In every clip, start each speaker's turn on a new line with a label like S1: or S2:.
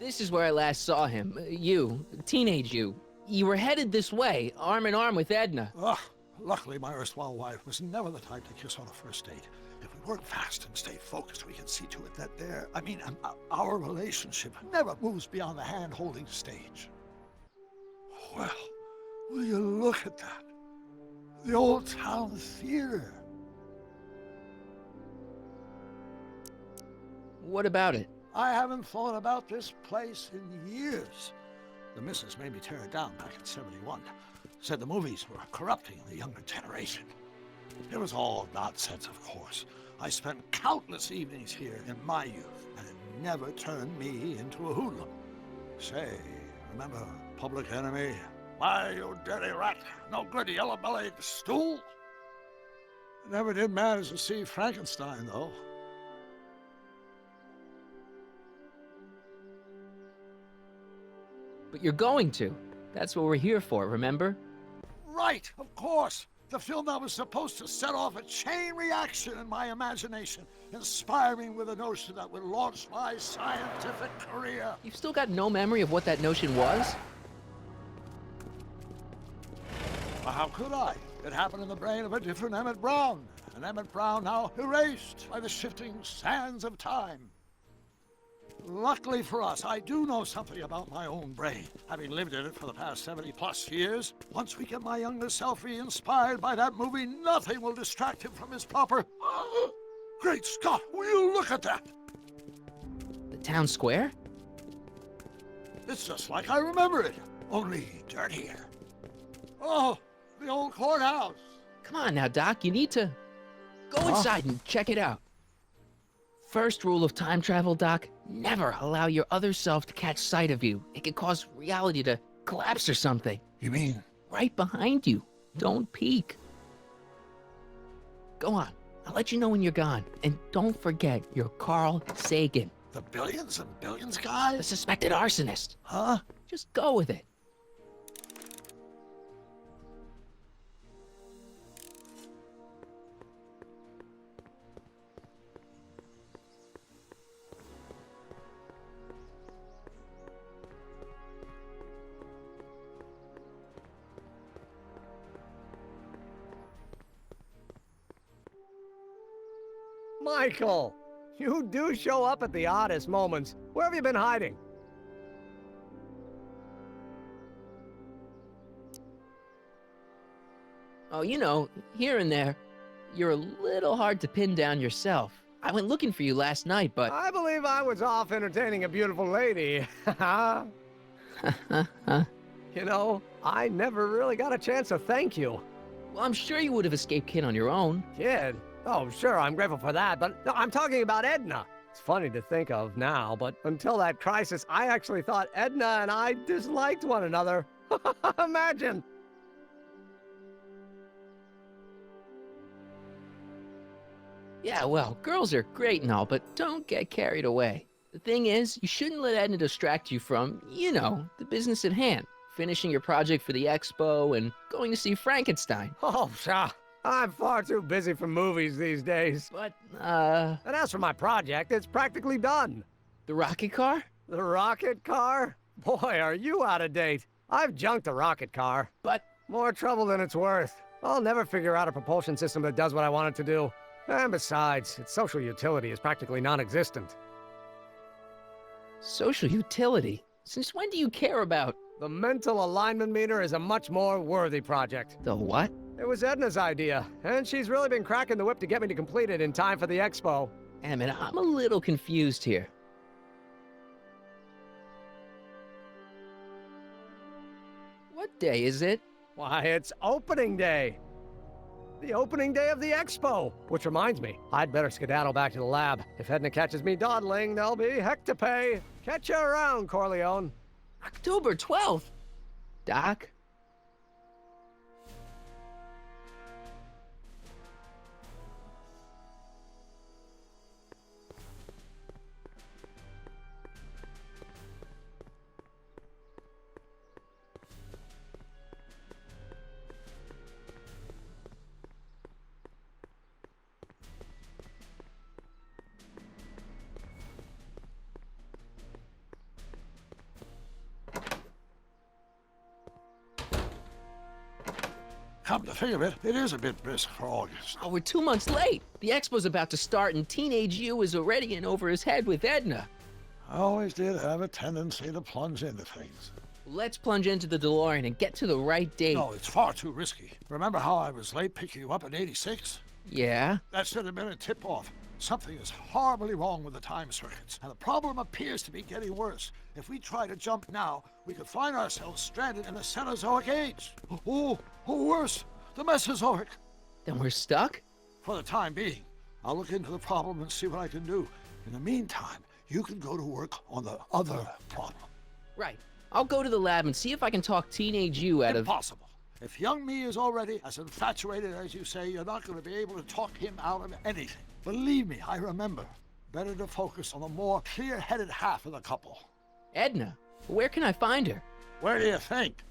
S1: This is where I last saw him. You, teenage you. You were headed this way, arm in arm with Edna.
S2: Ugh. Luckily, my erstwhile wife was never the type to kiss on a first date. If we work fast and stay focused, we can see to it that our relationship never moves beyond the hand-holding stage. Well, will you look at that? The old town theater.
S1: What about it?
S2: I haven't thought about this place in years. The missus made me tear it down back in '71. Said the movies were corrupting the younger generation. It was all nonsense, of course. I spent countless evenings here in my youth, and it never turned me into a hoodlum. Say, remember Public Enemy? Why, you dirty rat, no good yellow-bellied stool? Never did manage to see Frankenstein, though.
S1: But you're going to. That's what we're here for, remember?
S2: Right, of course. The film that was supposed to set off a chain reaction in my imagination, inspiring with a notion that would launch my scientific career.
S1: You've still got no memory of what that notion was?
S2: Well, how could I? It happened in the brain of a different Emmett Brown. An Emmett Brown now erased by the shifting sands of time. Luckily for us, I do know something about my own brain, having lived in it for the past 70+ years. Once we get my younger self re-inspired by that movie, nothing will distract him from his proper... Great Scott, will you look at that?
S1: The town square?
S2: It's just like I remember it, only dirtier. Oh, the old courthouse.
S1: Come on now, Doc, you need to... Go inside and check it out. First rule of time travel, Doc, never allow your other self to catch sight of you. It can cause reality to collapse or something.
S2: You mean?
S1: Right behind you. Don't peek. Go on. I'll let you know when you're gone. And don't forget, you're Carl Sagan.
S2: The billions and billions guy?
S1: The suspected arsonist.
S2: Huh?
S1: Just go with it.
S3: Michael, you do show up at the oddest moments. Where have you been hiding?
S1: Oh, you know, here and there. You're a little hard to pin down yourself. I went looking for you last night, but...
S3: I believe I was off entertaining a beautiful lady. You know, I never really got a chance to thank you.
S1: Well, I'm sure you would have escaped Kid on your own.
S3: Kid? Oh, sure, I'm grateful for that, but no, I'm talking about Edna. It's funny to think of now, but until that crisis, I actually thought Edna and I disliked one another. Imagine!
S1: Yeah, well, girls are great and all, but don't get carried away. The thing is, you shouldn't let Edna distract you from, you know, the business at hand. Finishing your project for the expo and going to see Frankenstein.
S3: Oh, pshaw. I'm far too busy for movies these days.
S1: But,
S3: And as for my project, it's practically done.
S1: the rocket car?
S3: The rocket car? Boy, are you out of date. I've junked the rocket car.
S1: But...
S3: More trouble than it's worth. I'll never figure out a propulsion system that does what I want it to do. And besides, its social utility is practically non-existent.
S1: Social utility? Since when do you care about...
S3: The mental alignment meter is a much more worthy project.
S1: The what?
S3: It was Edna's idea, and she's really been cracking the whip to get me to complete it in time for the expo.
S1: Emmett, I'm a little confused here. What day is it?
S3: Why, it's opening day. The opening day of the expo. Which reminds me, I'd better skedaddle back to the lab. If Edna catches me dawdling, there'll be heck to pay. Catch you around, Corleone.
S1: October 12th? Doc?
S2: Come to think of it, it is a bit brisk for August.
S1: Oh, we're 2 months late. The expo's about to start and teenage you is already in over his head with Edna.
S2: I always did have a tendency to plunge into things.
S1: Let's plunge into the DeLorean and get to the right date.
S2: No, it's far too risky. Remember how I was late picking you up in '86?
S1: Yeah?
S2: That should have been a tip-off. Something is horribly wrong with the time circuits, and the problem appears to be getting worse. If we try to jump now, we could find ourselves stranded in the Cenozoic age. Or worse, the Mesozoic.
S1: Then we're stuck?
S2: For the time being, I'll look into the problem and see what I can do. In the meantime, you can go to work on the other problem.
S1: Right. I'll go to the lab and see if I can talk teenage you out of...
S2: Impossible. If young me is already as infatuated as you say, you're not going to be able to talk him out of anything. Believe me, I remember. Better to focus on the more clear-headed half of the couple.
S1: Edna, where can I find her?
S2: Where do you think?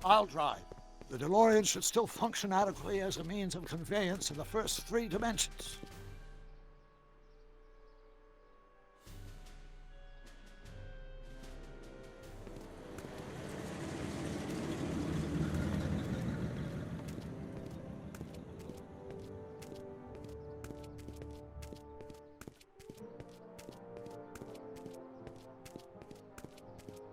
S2: I'll drive. The DeLorean should still function adequately as a means of conveyance in the first 3 dimensions.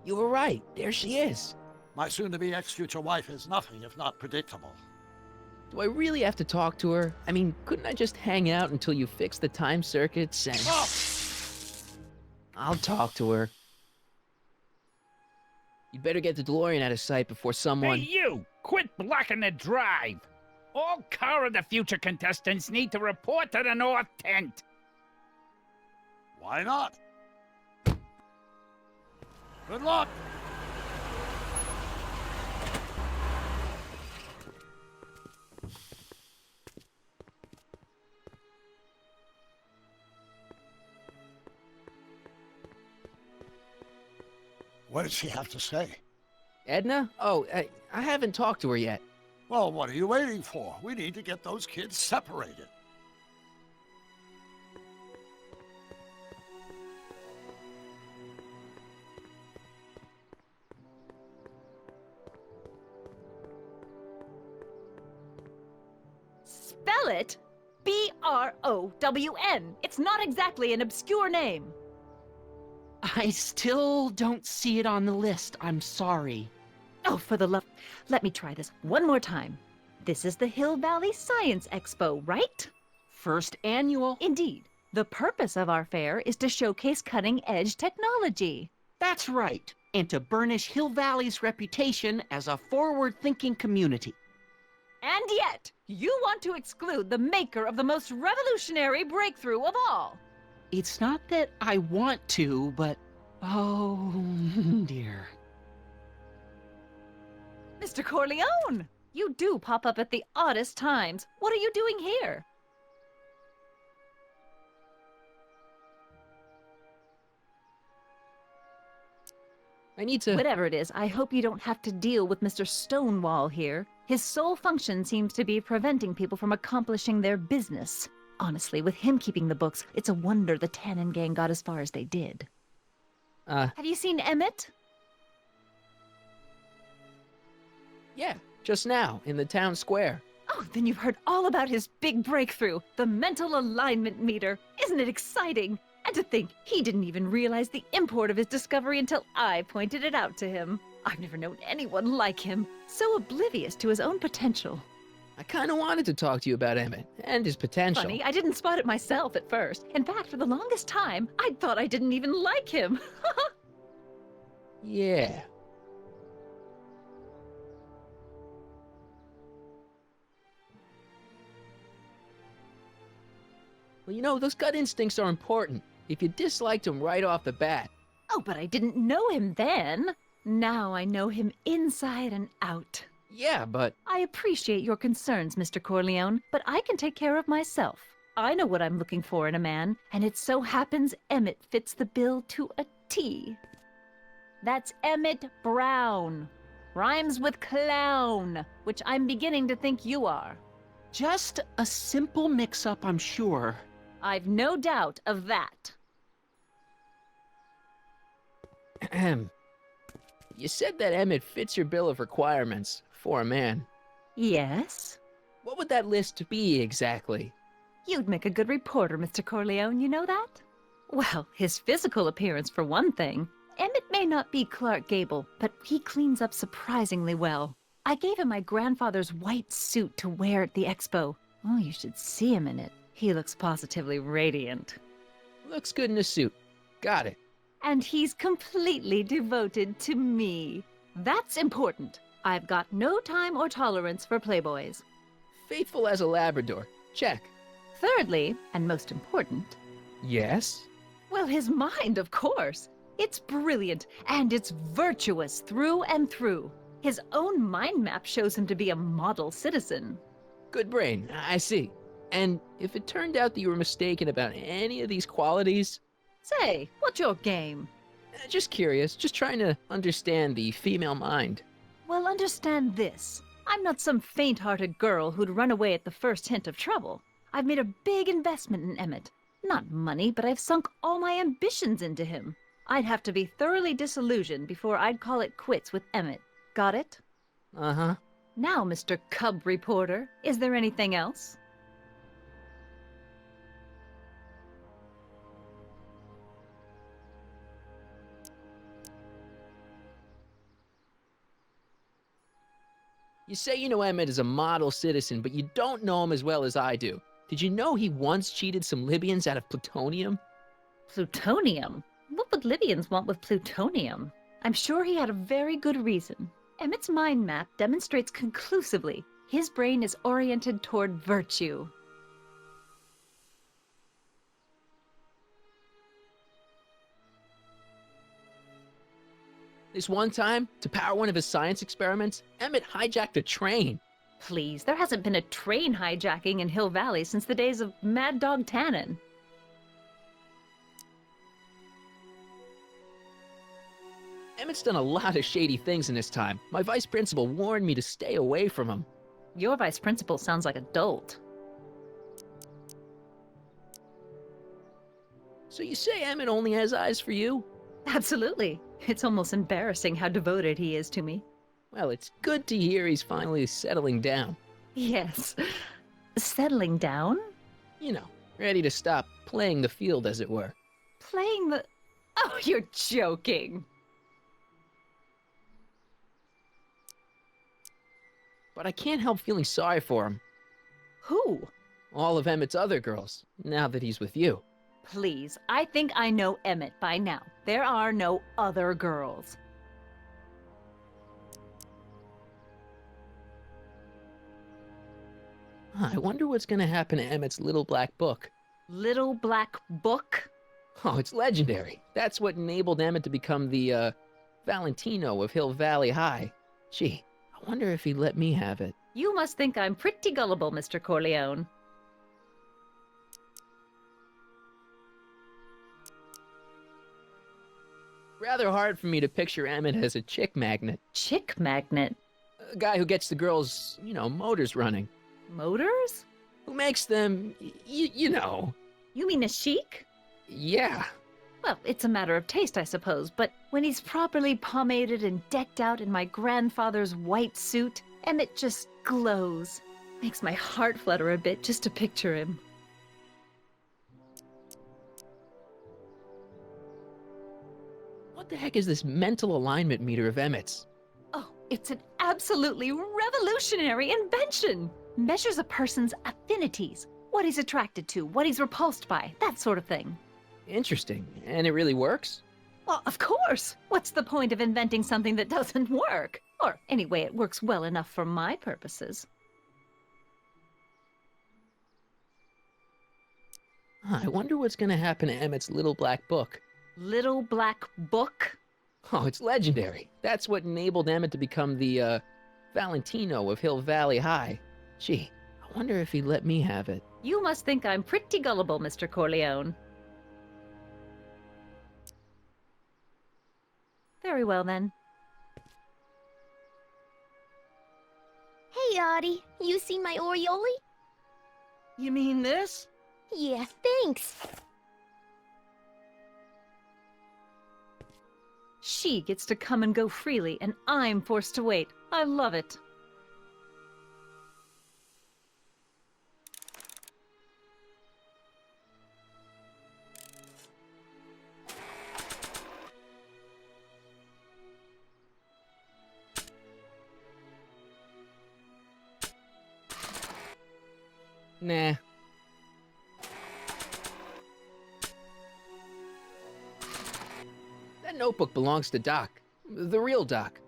S1: You were right. There she is.
S2: My soon-to-be ex-future wife is nothing if not predictable.
S1: Do I really have to talk to her? I mean, couldn't I just hang out until you fix the time circuits and...
S2: Oh!
S1: I'll talk to her. You'd better get the DeLorean out of sight before someone...
S4: Hey, you! Quit blocking the drive! All Car of the Future contestants need to report to the North Tent.
S2: Why not? Good luck! What did she have to say?
S1: Edna? Oh, I haven't talked to her yet.
S2: Well, what are you waiting for? We need to get those kids separated.
S5: Spell it B-R-O-W-N. It's not exactly an obscure name.
S6: I still don't see it on the list. I'm sorry.
S5: Oh, for the love... Let me try this one more time. This is the Hill Valley Science Expo, right?
S6: First annual.
S5: Indeed. The purpose of our fair is to showcase cutting-edge technology.
S6: That's right. And to burnish Hill Valley's reputation as a forward-thinking community.
S5: And yet, you want to exclude the maker of the most revolutionary breakthrough of all.
S6: It's not that I want to, but... oh, dear.
S5: Mr. Corleone, you do pop up at the oddest times. What are you doing here?
S1: I need to...
S5: Whatever it is, I hope you don't have to deal with Mr. Stonewall here. His sole function seems to be preventing people from accomplishing their business. Honestly, with him keeping the books, it's a wonder the Tannen gang got as far as they did. Have you seen Emmett?
S1: Yeah, just now, in the town square.
S5: Oh, then you've heard all about his big breakthrough, the mental alignment meter. Isn't it exciting? And to think, he didn't even realize the import of his discovery until I pointed it out to him. I've never known anyone like him, so oblivious to his own potential.
S1: I kind of wanted to talk to you about Emmett and his potential.
S5: Funny, I didn't spot it myself at first. In fact, for the longest time, I'd thought I didn't even like him.
S1: Yeah. Well, you know, those gut instincts are important. If you disliked him right off the bat.
S5: Oh, but I didn't know him then. Now I know him inside and out.
S1: Yeah, but...
S5: I appreciate your concerns, Mr. Corleone, but I can take care of myself. I know what I'm looking for in a man, and it so happens Emmett fits the bill to a T. That's Emmett Brown. Rhymes with clown, which I'm beginning to think you are.
S6: Just a simple mix-up, I'm sure.
S5: I've no doubt of that.
S1: Ahem. You said that Emmett fits your bill of requirements for a man.
S5: Yes?
S1: What would that list be exactly?
S5: You'd make a good reporter, Mr. Corleone, you know that? Well, his physical appearance for one thing. Emmett may not be Clark Gable, but he cleans up surprisingly well. I gave him my grandfather's white suit to wear at the expo. Oh, you should see him in it. He looks positively radiant.
S1: Looks good in a suit. Got it.
S5: And he's completely devoted to me. That's important. I've got no time or tolerance for playboys.
S1: Faithful as a Labrador. Check.
S5: Thirdly, and most important,
S1: Yes?
S5: well, his mind, of course. It's brilliant, and it's virtuous through and through. His own mind map shows him to be a model citizen.
S1: Good brain, I see. And if it turned out that you were mistaken about any of these qualities,
S5: Say, what's your game?
S1: just curious, just trying to understand the female mind.
S5: Well, understand this. I'm not some faint-hearted girl who'd run away at the first hint of trouble. I've made a big investment in Emmett. Not money, but I've sunk all my ambitions into him. I'd have to be thoroughly disillusioned before I'd call it quits with Emmett. Got it?
S1: Uh-huh.
S5: Now, Mr. Cub Reporter, is there anything else?
S1: You say you know Emmett is a model citizen, but you don't know him as well as I do. Did you know he once cheated some Libyans out of plutonium?
S5: Plutonium? What would Libyans want with plutonium? I'm sure he had a very good reason. Emmett's mind map demonstrates conclusively his brain is oriented toward virtue.
S1: This one time, to power one of his science experiments, Emmett hijacked a train.
S5: Please, there hasn't been a train hijacking in Hill Valley since the days of Mad Dog Tannen.
S1: Emmett's done a lot of shady things in his time. My vice principal warned me to stay away from him.
S5: Your vice principal sounds like a dolt.
S1: So you say Emmett only has eyes for you?
S5: Absolutely. It's almost embarrassing how devoted he is to me.
S1: Well, it's good to hear he's finally settling down.
S5: Yes. Settling down?
S1: You know, ready to stop playing the field, as it were.
S5: Playing the... Oh, you're joking.
S1: But I can't help feeling sorry for him.
S5: Who?
S1: All of Emmett's other girls, now that he's with you.
S5: Please, I think I know Emmett by now. There are no other girls.
S1: I wonder what's gonna happen to Emmett's little black book.
S5: Little Black Book?
S1: Oh, it's legendary. That's what enabled Emmett to become the, Valentino of Hill Valley High. Gee, I wonder if he'd let me have it.
S5: You must think I'm pretty gullible, Mr. Corleone.
S1: Rather hard for me to picture Emmett as a chick magnet.
S5: Chick magnet?
S1: A guy who gets the girls, motors running.
S5: Motors?
S1: Who makes them, you know.
S5: You mean a chic?
S1: Yeah.
S5: Well, it's a matter of taste, I suppose, but when he's properly pomaded and decked out in my grandfather's white suit, Emmett just glows. Makes my heart flutter a bit just to picture him.
S1: What the heck is this mental alignment meter of Emmett's?
S5: Oh, it's an absolutely revolutionary invention! Measures a person's affinities, what he's attracted to, what he's repulsed by, that sort of thing.
S1: Interesting. And it really works?
S5: Well, of course! What's the point of inventing something that doesn't work? Or, anyway, it works well enough for my purposes.
S1: I wonder what's gonna happen to Emmett's little black book.
S5: Little Black Book?
S1: Oh, it's legendary. That's what enabled Emmett to become the, Valentino of Hill Valley High. Gee, I wonder if he'd let me have it.
S5: You must think I'm pretty gullible, Mr. Corleone. Very well, then.
S7: Hey, Audie, you see my Oriole?
S1: You mean this?
S7: Yeah, thanks.
S5: She gets to come and go freely, and I'm forced to wait. I love it.
S1: Nah. That notebook belongs to Doc. The real Doc.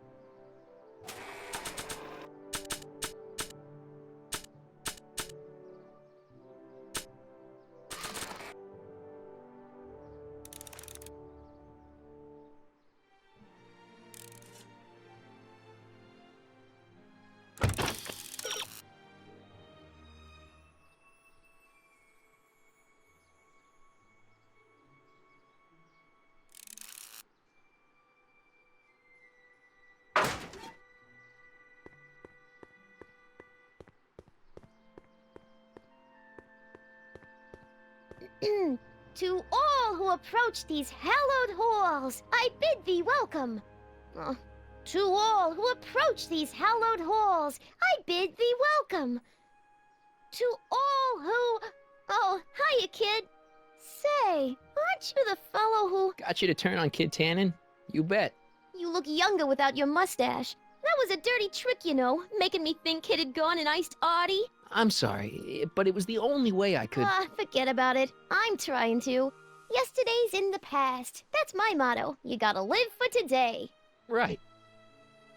S7: To all who approach these hallowed halls, I bid thee welcome. To all who approach these hallowed halls, I bid thee welcome. To all who... Oh, hiya, kid. Say, aren't you the fellow who...
S1: Got you to turn on Kid Tannen? You bet.
S7: You look younger without your mustache. That was a dirty trick, you know, making me think Kid had gone and iced Artie.
S1: I'm sorry, but it was the only way I could...
S7: Forget about it. I'm trying to. Yesterday's in the past. That's my motto. You gotta live for today.
S1: Right.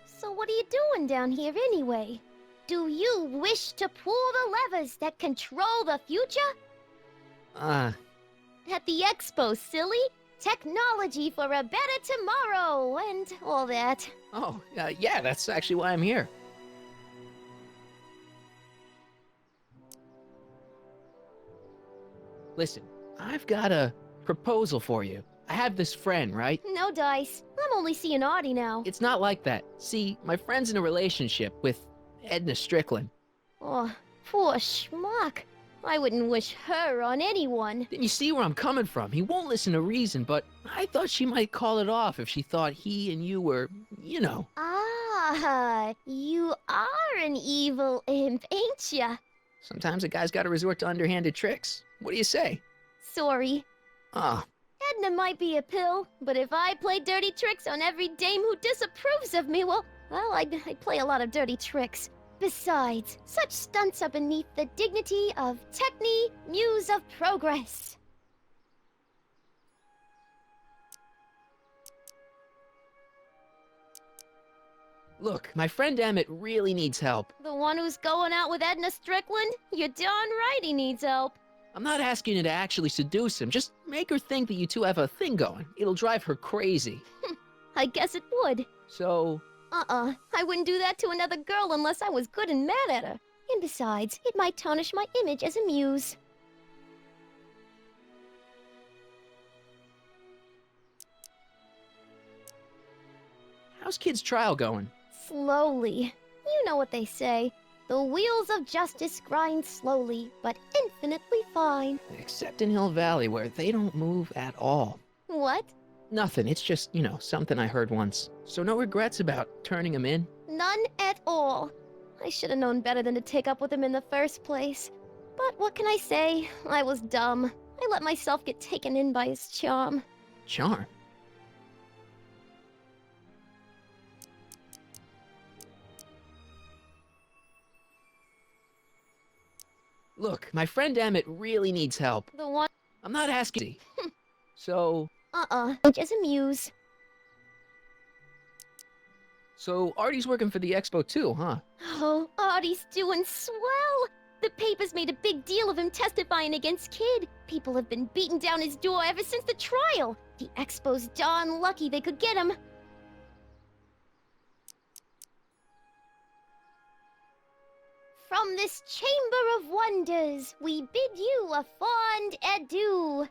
S7: So what are you doing down here anyway? Do you wish to pull the levers that control the future? At the expo, silly. Technology for a better tomorrow, and all that.
S1: Oh, yeah, that's actually why I'm here. Listen, I've got a proposal for you. I have this friend, right?
S7: No dice. I'm only seeing Artie now.
S1: It's not like that. See, my friend's in a relationship with Edna Strickland.
S7: Oh, poor schmuck. I wouldn't wish her on anyone.
S1: Then you see where I'm coming from. He won't listen to reason, but I thought she might call it off if she thought he and you were, you know.
S7: Ah, you are an evil imp, ain't ya?
S1: Sometimes a guy's got to resort to underhanded tricks. What do you say?
S7: Sorry.
S1: Ah,
S7: Edna might be a pill, but if I play dirty tricks on every dame who disapproves of me, well, I'd play a lot of dirty tricks. Besides, such stunts are beneath the dignity of Techne, Muse of Progress.
S1: look, my friend Emmett really needs help.
S7: The one who's going out with Edna Strickland? You're darn right he needs help.
S1: I'm not asking you to actually seduce him. Just make her think that you two have a thing going. It'll drive her crazy.
S7: I guess it would.
S1: So...
S7: I wouldn't do that to another girl unless I was good and mad at her. And besides, it might tarnish my image as a muse.
S1: How's Kid's trial going?
S7: Slowly. You know what they say. The wheels of justice grind slowly, but infinitely fine.
S1: Except in Hill Valley, where they don't move at all.
S7: What?
S1: Nothing, it's just, you know, something I heard once. So no regrets about turning him in?
S7: None at all. I should have known better than to take up with him in the first place. But what can I say? I was dumb. I let myself get taken in by his charm.
S1: Charm? Look, my friend Emmett really needs help.
S7: The one...
S1: I'm not asking. So...
S7: just a muse.
S1: So Artie's working for the expo too, huh?
S7: Oh, Artie's doing swell! The papers made a big deal of him testifying against Kid. People have been beating down his door ever since the trial. The expo's darn lucky they could get him. From this chamber of wonders, we bid you a fond adieu.